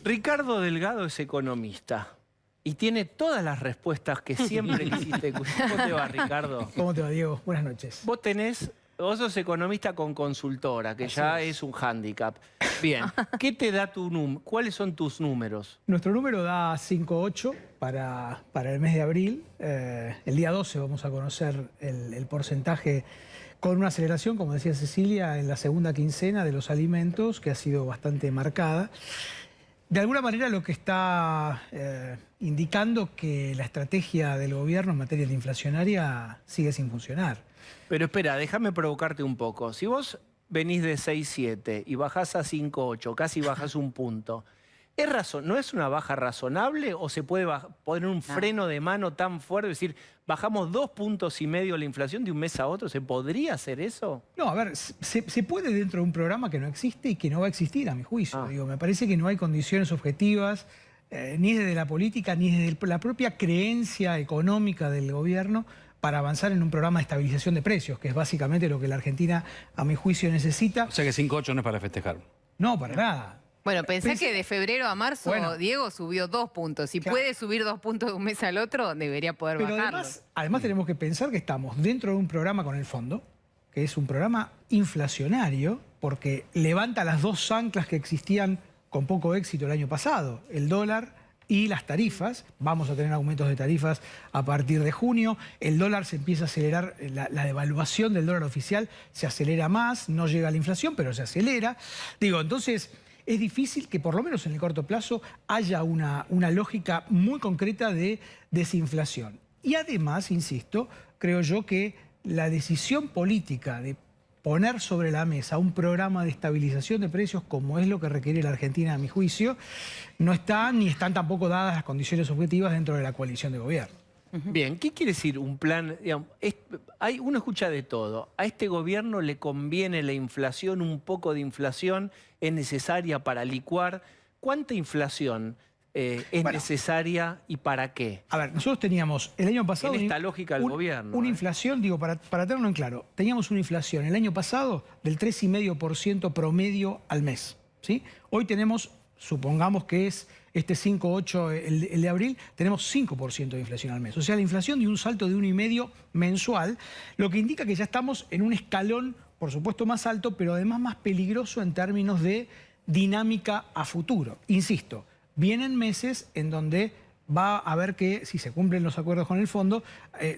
Ricardo Delgado es economista y tiene todas las respuestas que siempre quisiste. ¿Cómo te va, Ricardo? ¿Cómo te va, Diego? Buenas noches. Vos sos economista con consultora, que ya es un hándicap. Bien, ¿qué te da tu número? ¿Cuáles son tus números? Nuestro número da 5,8 para el mes de abril. El día 12 vamos a conocer el porcentaje con una aceleración, como decía Cecilia, en la segunda quincena de los alimentos, que ha sido bastante marcada. De alguna manera lo que está indicando que la estrategia del gobierno en materia de inflacionaria sigue sin funcionar. Pero espera, déjame provocarte un poco. Si vos venís de 6,7 y bajás a 5,8, casi bajás un punto, ¿no es una baja razonable o se puede poner un freno de mano tan fuerte? Es decir, bajamos 2,5 puntos la inflación de un mes a otro. ¿Se podría hacer eso? No, a ver, se puede dentro de un programa que no existe y que no va a existir, a mi juicio. Digo, me parece que no hay condiciones objetivas, ni desde la política, ni desde la propia creencia económica del gobierno, para avanzar en un programa de estabilización de precios, que es básicamente lo que la Argentina, a mi juicio, necesita. O sea que 5,8 no es para festejar. No, para nada. Bueno, pensé que de febrero a marzo, bueno, Diego subió 2 puntos. Si claro, puede subir 2 puntos de un mes al otro, debería poder bajarlo. Además tenemos que pensar que estamos dentro de un programa con el fondo, que es un programa inflacionario, porque levanta las dos anclas que existían con poco éxito el año pasado, el dólar y las tarifas. Vamos a tener aumentos de tarifas a partir de junio. El dólar se empieza a acelerar, la devaluación del dólar oficial se acelera más, no llega a la inflación, pero se acelera. Digo, entonces es difícil que por lo menos en el corto plazo haya una lógica muy concreta de desinflación. Y además, insisto, creo yo que la decisión política de poner sobre la mesa un programa de estabilización de precios, como es lo que requiere la Argentina, a mi juicio, no están ni están tampoco dadas las condiciones objetivas dentro de la coalición de gobierno. Bien, ¿qué quiere decir un plan? Digamos, uno escucha de todo. A este gobierno le conviene la inflación, un poco de inflación es necesaria para licuar. ¿Cuánta inflación es necesaria y para qué? A ver, nosotros teníamos el año pasado... En esta lógica del gobierno. Una inflación, digo, para tenerlo en claro, teníamos una inflación el año pasado del 3,5% promedio al mes, ¿sí? Hoy tenemos, supongamos que es este 5,8 el de abril, tenemos 5% de inflación al mes. O sea, la inflación dio un salto de 1,5 mensual, lo que indica que ya estamos en un escalón, por supuesto, más alto, pero además más peligroso en términos de dinámica a futuro. Insisto, vienen meses en donde va a haber que, si se cumplen los acuerdos con el fondo,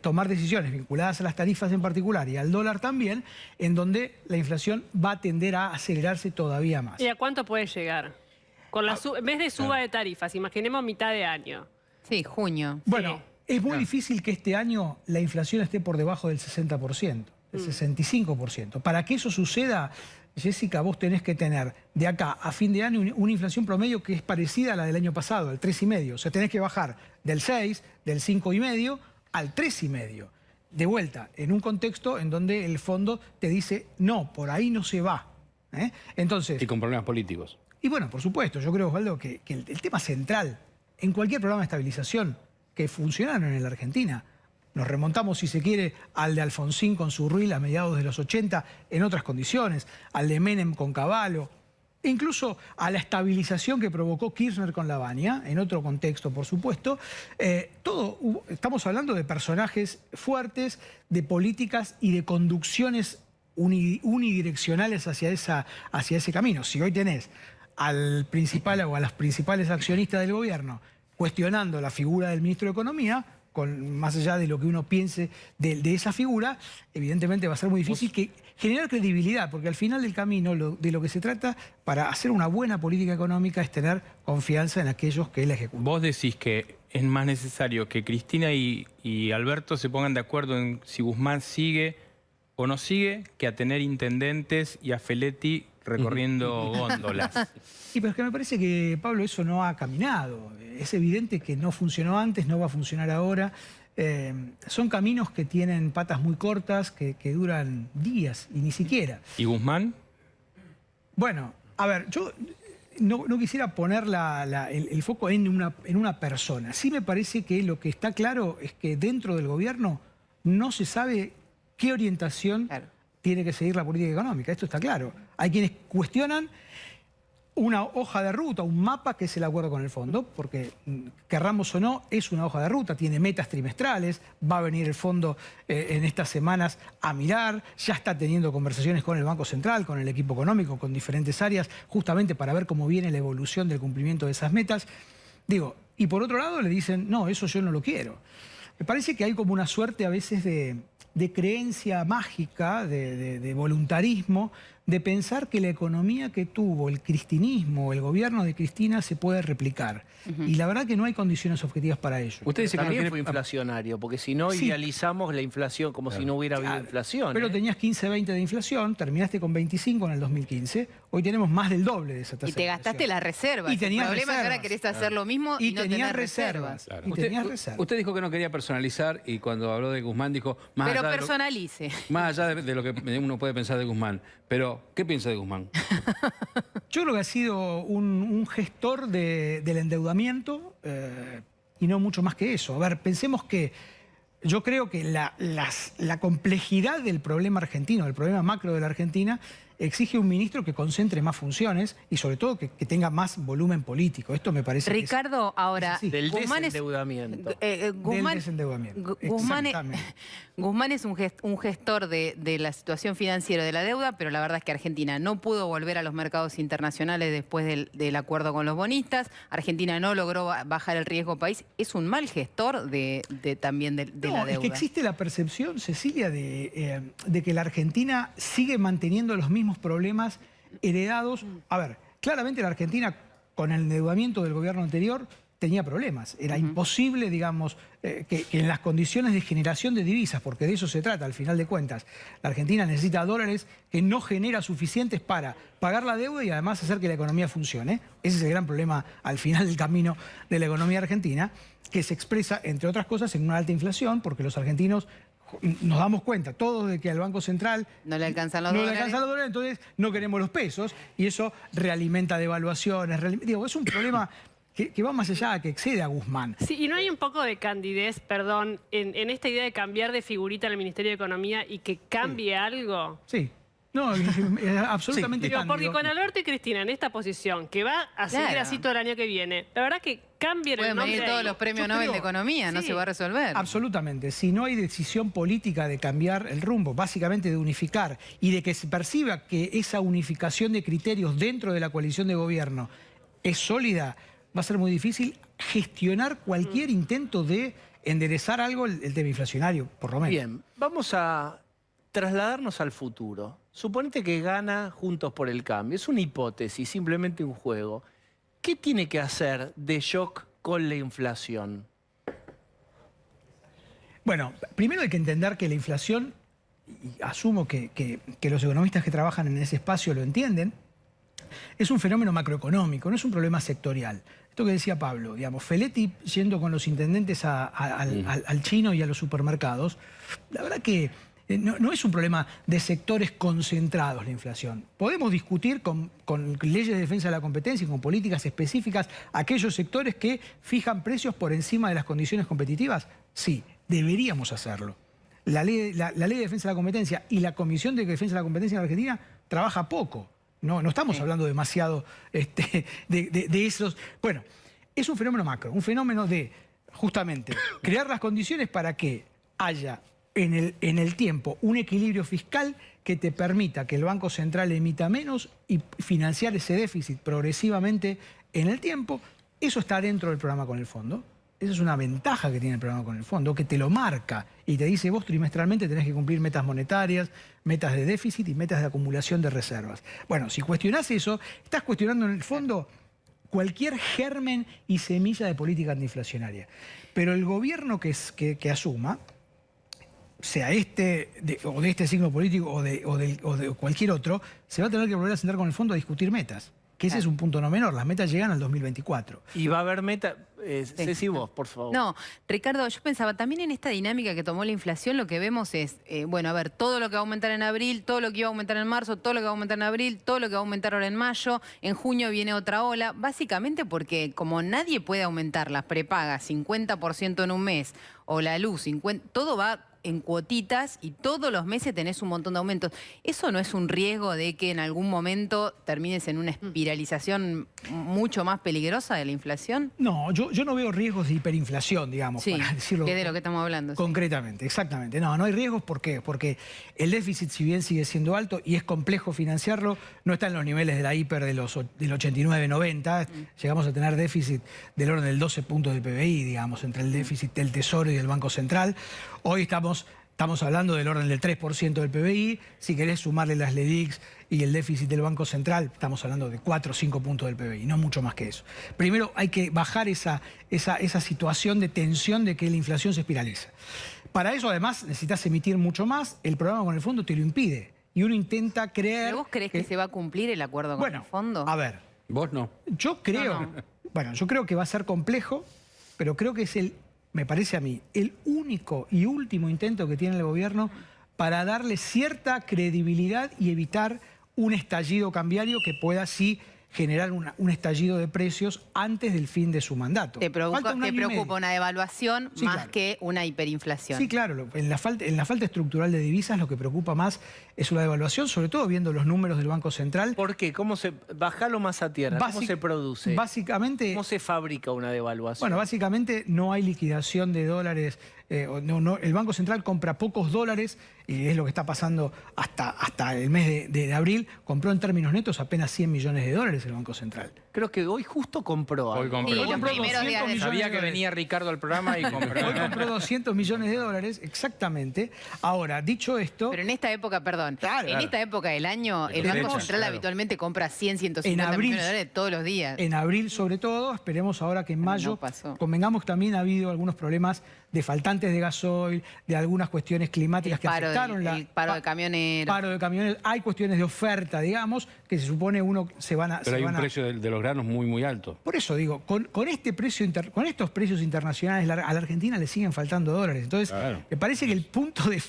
tomar decisiones vinculadas a las tarifas en particular y al dólar también, en donde la inflación va a tender a acelerarse todavía más. ¿Y a cuánto puede llegar? Con en vez de suba de tarifas, imaginemos mitad de año. Sí, junio. Bueno, es muy difícil que este año la inflación esté por debajo del 60%, del 65%. Para que eso suceda, Jessica, vos tenés que tener de acá a fin de año una inflación promedio que es parecida a la del año pasado, al 3,5. O sea, tenés que bajar del 6, del 5,5 al 3,5. De vuelta, en un contexto en donde el fondo te dice, no, por ahí no se va. Entonces, y con problemas políticos. Y bueno, por supuesto, yo creo, Osvaldo, que el tema central en cualquier programa de estabilización que funcionaron en la Argentina, nos remontamos, si se quiere, al de Alfonsín con Surruil a mediados de los 80 en otras condiciones, al de Menem con Cavallo, e incluso a la estabilización que provocó Kirchner con Lavagna, en otro contexto, por supuesto. Estamos hablando de personajes fuertes, de políticas y de conducciones unidireccionales hacia ese camino. Si hoy tenés al principal o a las principales accionistas del gobierno cuestionando la figura del ministro de Economía, más allá de lo que uno piense de esa figura, evidentemente va a ser muy difícil generar credibilidad, porque al final del camino de lo que se trata para hacer una buena política económica es tener confianza en aquellos que la ejecutan. Vos decís que es más necesario que Cristina y Alberto se pongan de acuerdo en si Guzmán sigue o no sigue, que a tener intendentes y a Feletti recorriendo góndolas. Sí, pero es que me parece que, Pablo, eso no ha caminado. Es evidente que no funcionó antes, no va a funcionar ahora. Son caminos que tienen patas muy cortas, que duran días y ni siquiera. ¿Y Guzmán? Bueno, a ver, yo no quisiera poner el foco en una persona. Sí me parece que lo que está claro es que dentro del gobierno no se sabe qué orientación tiene que seguir la política económica. Esto está claro. Hay quienes cuestionan una hoja de ruta, un mapa que es el acuerdo con el fondo, porque querramos o no, es una hoja de ruta, tiene metas trimestrales, va a venir el fondo en estas semanas a mirar, ya está teniendo conversaciones con el Banco Central, con el equipo económico, con diferentes áreas, justamente para ver cómo viene la evolución del cumplimiento de esas metas. Digo, y por otro lado le dicen, no, eso yo no lo quiero. Me parece que hay como una suerte a veces de creencia mágica, de voluntarismo, de pensar que la economía que tuvo el cristinismo, el gobierno de Cristina, se puede replicar. Y la verdad que no hay condiciones objetivas para ello. Usted dice que no También quiere... fue inflacionario, porque si no Sí. idealizamos la inflación como si no hubiera habido inflación. Pero ¿eh? tenías 15, 20 de inflación, terminaste con 25 en el 2015, hoy tenemos más del doble de esa tasa Y te de gastaste inflación. las reservas. Y tenías el problema es que ahora reservas. querés hacer lo mismo y, no tenías tenés reservas. reservas. Y tenías reservas. Usted dijo que no quería personalizar y cuando habló de Guzmán dijo... Pero allá de lo- personalice. más allá de lo que uno puede pensar de Guzmán. Pero, ¿qué piensa de Guzmán? Yo creo que ha sido un gestor del endeudamiento y no mucho más que eso. A ver, pensemos que yo creo que la complejidad del problema argentino, del problema macro de la Argentina, exige un ministro que concentre más funciones y sobre todo que tenga más volumen político. Esto me parece Ricardo, ahora, así. Del Guzmán es, desendeudamiento. Guzmán, del desendeudamiento. Guzmán Exactamente. Guzmán es un gestor de la situación financiera de la deuda, pero la verdad es que Argentina no pudo volver a los mercados internacionales después del acuerdo con los bonistas. Argentina no logró bajar el riesgo país. Es un mal gestor también de No, la deuda. es que existe la percepción, Cecilia, de que la Argentina sigue manteniendo los mismos problemas heredados. A ver, claramente la Argentina, con el endeudamiento del gobierno anterior, tenía problemas. Era imposible, digamos, que en las condiciones de generación de divisas, porque de eso se trata al final de cuentas, la Argentina necesita dólares que no genera suficientes para pagar la deuda y además hacer que la economía funcione. Ese es el gran problema al final del camino de la economía argentina, que se expresa, entre otras cosas, en una alta inflación, porque los argentinos nos damos cuenta todos de que al Banco Central No le alcanzan los no dólares. le alcanzan los dólares, entonces no queremos los pesos y eso realimenta devaluaciones. Digo, es un problema que va más allá, que excede a Guzmán. Sí, y no hay un poco de candidez, perdón, en esta idea de cambiar de figurita al Ministerio de Economía y que cambie algo. Sí. No, es absolutamente Digo, porque cándido. con Alberto y Cristina en esta posición, que va a seguir Claro. así todo el año que viene, la verdad que cambien el Pueden nombre. venir todos los premios Yo Nobel de creo- Economía, no sí. se va a resolver. Absolutamente. Si no hay decisión política de cambiar el rumbo, básicamente de unificar, y de que se perciba que esa unificación de criterios dentro de la coalición de gobierno es sólida, va a ser muy difícil gestionar cualquier intento de enderezar algo el tema inflacionario, por lo menos. Bien, vamos a trasladarnos al futuro. Suponete que gana Juntos por el Cambio. Es una hipótesis, simplemente un juego. ¿Qué tiene que hacer de shock con la inflación? Bueno, primero hay que entender que la inflación, y asumo que los economistas que trabajan en ese espacio lo entienden, es un fenómeno macroeconómico, no es un problema sectorial. Esto que decía Pablo, digamos, Feletti yendo con los intendentes al chino y a los supermercados, la verdad que no es un problema de sectores concentrados la inflación. Podemos discutir con leyes de defensa de la competencia y con políticas específicas aquellos sectores que fijan precios por encima de las condiciones competitivas. Sí, deberíamos hacerlo. La ley de defensa de la competencia y la Comisión de Defensa de la Competencia en Argentina trabaja poco. No estamos hablando demasiado de esos... Bueno, es un fenómeno macro, un fenómeno de, justamente, crear las condiciones para que haya en el tiempo un equilibrio fiscal que te permita que el Banco Central emita menos y financiar ese déficit progresivamente en el tiempo. Eso está dentro del programa con el fondo. Esa es una ventaja que tiene el programa con el fondo, que te lo marca y te dice vos trimestralmente tenés que cumplir metas monetarias, metas de déficit y metas de acumulación de reservas. Bueno, si cuestionás eso, estás cuestionando en el fondo cualquier germen y semilla de política antiinflacionaria. Pero el gobierno que asuma, sea o de este signo político o de cualquier otro, se va a tener que volver a sentar con el fondo a discutir metas. Que ese es un punto no menor. Las metas llegan al 2024. Y va a haber meta... Ceci, vos, por favor. No, Ricardo, yo pensaba, también en esta dinámica que tomó la inflación, lo que vemos es, bueno, a ver, todo lo que va a aumentar en abril, todo lo que iba a aumentar en marzo, todo lo que va a aumentar en abril, todo lo que va a aumentar ahora en mayo, en junio viene otra ola, básicamente porque como nadie puede aumentar las prepagas 50% en un mes, o la luz, todo va en cuotitas y todos los meses tenés un montón de aumentos. ¿Eso no es un riesgo de que en algún momento termines en una espiralización mucho más peligrosa de la inflación? No, yo no veo riesgos de hiperinflación, digamos, Sí, para decirlo que es de lo que estamos hablando. Sí. concretamente. Exactamente. No hay riesgos. ¿Por qué? Porque el déficit, si bien sigue siendo alto y es complejo financiarlo, no está en los niveles de la hiper del 89-90. Llegamos a tener déficit del orden del 12 puntos del PBI, digamos, entre el déficit del Tesoro y del Banco Central. Hoy estamos hablando del orden del 3% del PBI. Si querés sumarle las LEDICs y el déficit del Banco Central, estamos hablando de 4 o 5 puntos del PBI, no mucho más que eso. Primero hay que bajar esa situación de tensión de que la inflación se espiraliza. Para eso, además, necesitas emitir mucho más. El programa con el fondo te lo impide. Y uno intenta creer... ¿Pero vos creés que se va a cumplir el acuerdo con el fondo? A ver, Vos no. yo creo... No. Bueno, yo creo que va a ser complejo, pero creo que es me parece a mí, el único y último intento que tiene el gobierno para darle cierta credibilidad y evitar un estallido cambiario que pueda así generar un estallido de precios antes del fin de su mandato. ¿Te Falta un año y medio. preocupa una devaluación Sí, más claro. que una hiperinflación? Sí, claro. En la falta estructural de divisas lo que preocupa más es una devaluación, sobre todo viendo los números del Banco Central. ¿Por qué? Bajalo más a tierra. ¿Cómo se produce? Básicamente... ¿Cómo se fabrica una devaluación? Bueno, básicamente no hay liquidación de dólares. El Banco Central compra pocos dólares, y es lo que está pasando hasta el mes de abril. Compró en términos netos apenas 100 millones de dólares el Banco Central. Creo que hoy justo compró Hoy algo. compró. Sí, Hoy los compró primeros 200 días de... millones Sabía de que dólares. venía Ricardo al programa y compró. Hoy compró 200 millones de dólares, exactamente. Ahora, dicho esto... Pero en esta época, perdón, Claro, en esta época del año, el Tenemos, Banco Central claro. habitualmente compra 100, En 150 abril, millones de dólares todos los días. En abril, sobre todo, esperemos ahora que en mayo... no pasó. Convengamos que también ha habido algunos problemas de faltantes de gasoil, de algunas cuestiones climáticas que afectaron el paro de camioneros. Paro de camioneros. Hay cuestiones de oferta, digamos, que se supone uno se van a... Pero hay un precio de los granos muy, muy alto. Por eso digo, con estos precios internacionales a la Argentina le siguen faltando dólares. Entonces, Claro. me parece que el punto de...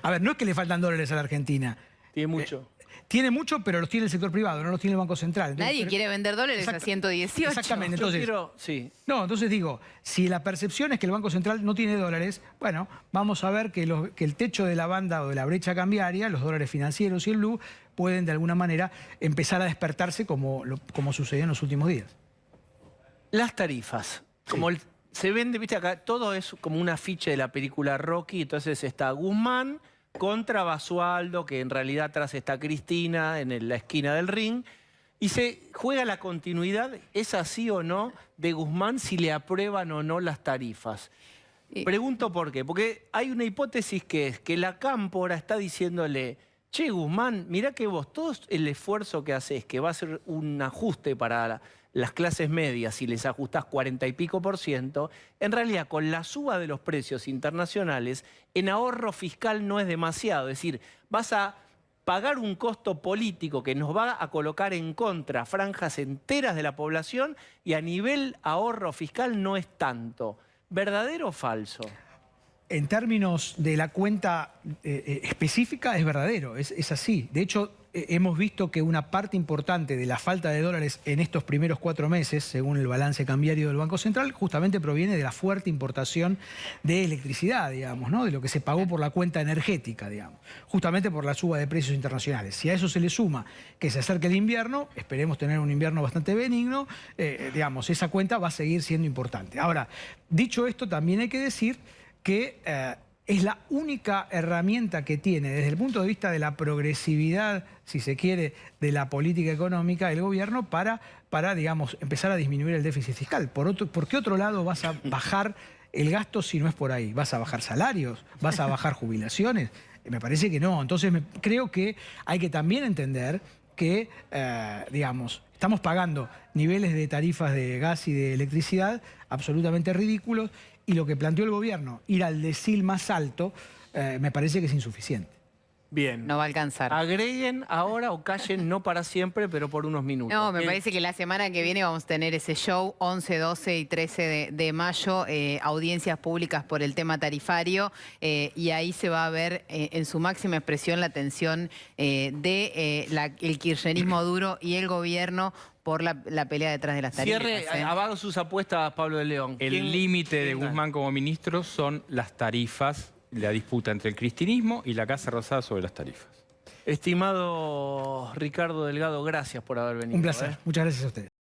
A ver, no es que le faltan dólares a la Argentina. Tiene mucho. Tiene mucho, pero los tiene el sector privado, no los tiene el Banco Central. Entonces, Nadie quiere vender dólares a Exacto. 118. Exactamente. Yo Entonces, quiero... Sí. no, entonces digo, si la percepción es que el Banco Central no tiene dólares, bueno, vamos a ver que el techo de la banda o de la brecha cambiaria, los dólares financieros y el blue, pueden de alguna manera empezar a despertarse como sucedió en los últimos días. Las tarifas. Como se vende, viste acá, todo es como un afiche de la película Rocky. Entonces está Guzmán contra Basualdo, que en realidad atrás está Cristina en la esquina del ring. Y se juega la continuidad, ¿es así o no, de Guzmán si le aprueban o no las tarifas? Pregunto por qué. Porque hay una hipótesis que es que la Cámpora está diciéndole, che, Guzmán, mirá que vos, todo el esfuerzo que haces, que va a ser un ajuste para las clases medias, si les ajustás 40 y pico %, en realidad con la suba de los precios internacionales, en ahorro fiscal no es demasiado. Es decir, vas a pagar un costo político que nos va a colocar en contra franjas enteras de la población y a nivel ahorro fiscal no es tanto. ¿Verdadero o falso? En términos de la cuenta específica es verdadero, es así. De hecho, hemos visto que una parte importante de la falta de dólares en estos primeros 4 meses, según el balance cambiario del Banco Central, justamente proviene de la fuerte importación de electricidad, digamos, ¿no? De lo que se pagó por la cuenta energética, digamos, justamente por la suba de precios internacionales. Si a eso se le suma que se acerca el invierno, esperemos tener un invierno bastante benigno, digamos, esa cuenta va a seguir siendo importante. Ahora, dicho esto, también hay que decir que es la única herramienta que tiene desde el punto de vista de la progresividad, si se quiere, de la política económica del gobierno para digamos, empezar a disminuir el déficit fiscal. ¿Por qué otro lado vas a bajar el gasto si no es por ahí? ¿Vas a bajar salarios? ¿Vas a bajar jubilaciones? Me parece que no. Entonces creo que hay que también entender que, digamos, estamos pagando niveles de tarifas de gas y de electricidad absolutamente ridículos, y lo que planteó el gobierno, ir al decil más alto, me parece que es insuficiente. Bien. No va a alcanzar. Agreguen ahora o callen, no para siempre, pero por unos minutos. No, me parece que la semana que viene vamos a tener ese show, 11, 12 y 13 de mayo, audiencias públicas por el tema tarifario, y ahí se va a ver en su máxima expresión la tensión del kirchnerismo duro y el gobierno por la pelea detrás de las tarifas. Cierre, abajo sus apuestas, Pablo de León. El ¿Quién- límite de quién gana? Guzmán como ministro son las tarifas la disputa entre el cristinismo y la Casa Rosada sobre las tarifas. Estimado Ricardo Delgado, gracias por haber venido. Un placer. Muchas gracias a ustedes.